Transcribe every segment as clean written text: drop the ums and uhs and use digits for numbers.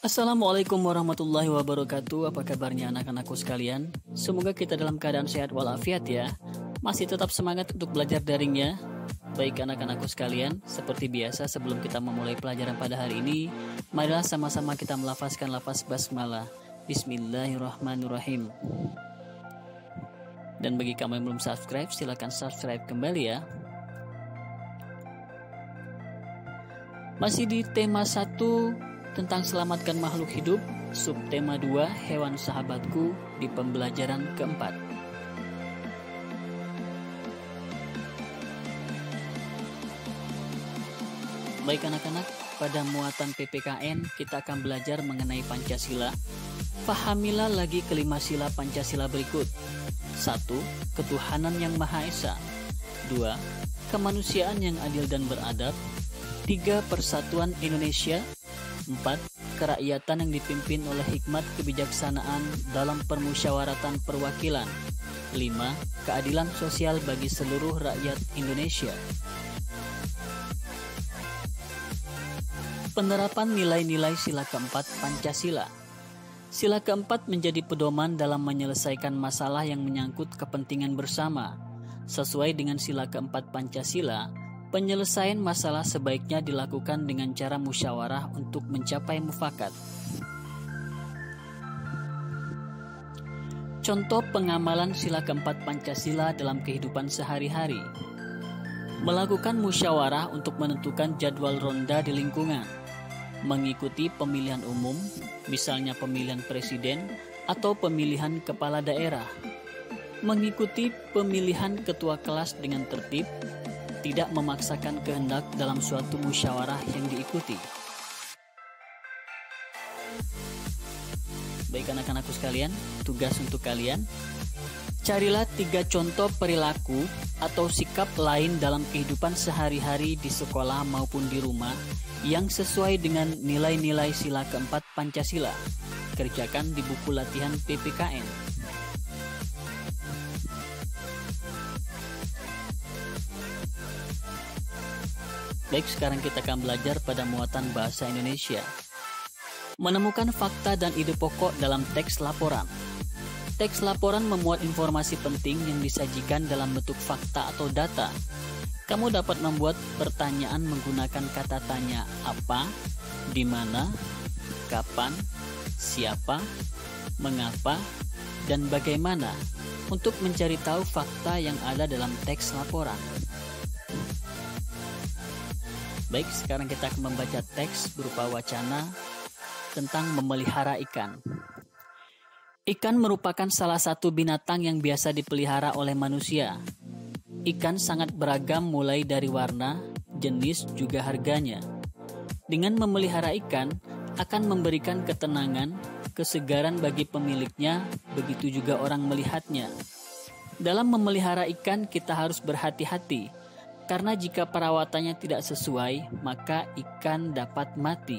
Assalamualaikum warahmatullahi wabarakatuh. Apa kabarnya anak-anakku sekalian? Semoga kita dalam keadaan sehat walafiat ya. Masih tetap semangat untuk belajar daringnya. Baik anak-anakku sekalian, seperti biasa sebelum kita memulai pelajaran pada hari ini, marilah sama-sama kita melafazkan lafaz basmalah. Bismillahirrahmanirrahim. Dan bagi kamu yang belum subscribe, silakan subscribe kembali ya. Masih di tema 1 tentang selamatkan makhluk hidup, subtema 2 hewan sahabatku di pembelajaran keempat. Baik anak-anak, pada muatan PPKN kita akan belajar mengenai Pancasila. Pahamilah lagi kelima sila Pancasila berikut. 1. Ketuhanan yang Maha Esa. 2. Kemanusiaan yang adil dan beradab. 3. Persatuan Indonesia. 4. Kerakyatan yang dipimpin oleh hikmat kebijaksanaan dalam permusyawaratan perwakilan. 5. Keadilan sosial bagi seluruh rakyat Indonesia. Penerapan nilai-nilai sila keempat Pancasila. Sila keempat menjadi pedoman dalam menyelesaikan masalah yang menyangkut kepentingan bersama. Sesuai dengan sila keempat Pancasila, penyelesaian masalah sebaiknya dilakukan dengan cara musyawarah untuk mencapai mufakat. Contoh pengamalan sila keempat Pancasila dalam kehidupan sehari-hari. Melakukan musyawarah untuk menentukan jadwal ronda di lingkungan. Mengikuti pemilihan umum, misalnya pemilihan presiden atau pemilihan kepala daerah. Mengikuti pemilihan ketua kelas dengan tertib, tidak memaksakan kehendak dalam suatu musyawarah yang diikuti. Baik anak-anakku sekalian, tugas untuk kalian, carilah 3 contoh perilaku atau sikap lain dalam kehidupan sehari-hari di sekolah maupun di rumah yang sesuai dengan nilai-nilai sila keempat Pancasila. Kerjakan di buku latihan PPKN. Baik, sekarang kita akan belajar pada muatan bahasa Indonesia. Menemukan fakta dan ide pokok dalam teks laporan. Teks laporan memuat informasi penting yang disajikan dalam bentuk fakta atau data. Kamu dapat membuat pertanyaan menggunakan kata tanya apa, di mana, kapan, siapa, mengapa, dan bagaimana untuk mencari tahu fakta yang ada dalam teks laporan. Baik, sekarang kita akan membaca teks berupa wacana tentang memelihara ikan. Ikan merupakan salah satu binatang yang biasa dipelihara oleh manusia. Ikan sangat beragam mulai dari warna, jenis, juga harganya. Dengan memelihara ikan akan memberikan ketenangan, kesegaran bagi pemiliknya, begitu juga orang melihatnya. Dalam memelihara ikan kita harus berhati-hati, karena jika perawatannya tidak sesuai, maka ikan dapat mati.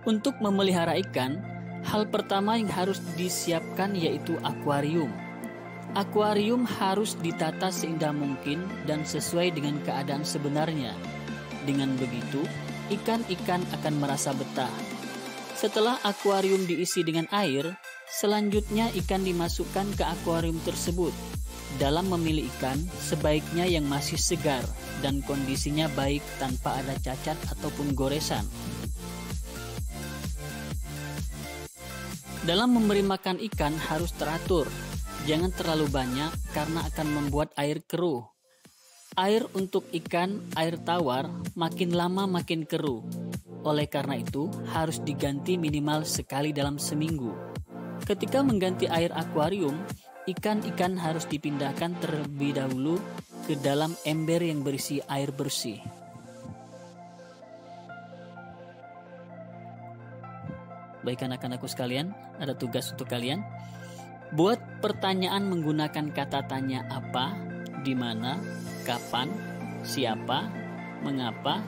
Untuk memelihara ikan, hal pertama yang harus disiapkan yaitu akuarium. Akuarium harus ditata seindah mungkin dan sesuai dengan keadaan sebenarnya. Dengan begitu, ikan-ikan akan merasa betah. Setelah akuarium diisi dengan air, selanjutnya ikan dimasukkan ke akuarium tersebut. Dalam memilih ikan, sebaiknya yang masih segar dan kondisinya baik tanpa ada cacat ataupun goresan. Dalam memberi makan ikan harus teratur. Jangan terlalu banyak karena akan membuat air keruh. Air untuk ikan, air tawar, makin lama makin keruh. Oleh karena itu, harus diganti minimal sekali dalam seminggu. Ketika mengganti air akuarium, ikan-ikan harus dipindahkan terlebih dahulu ke dalam ember yang berisi air bersih. Baik anak-anakku sekalian, ada tugas untuk kalian. Buat pertanyaan menggunakan kata tanya apa, di mana, kapan, siapa, mengapa,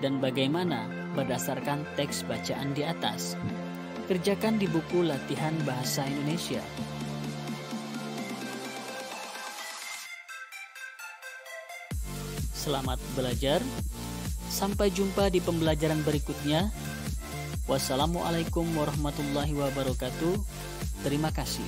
dan bagaimana berdasarkan teks bacaan di atas. Kerjakan di buku latihan bahasa Indonesia. Selamat belajar. Sampai jumpa di pembelajaran berikutnya. Wassalamualaikum warahmatullahi wabarakatuh. Terima kasih.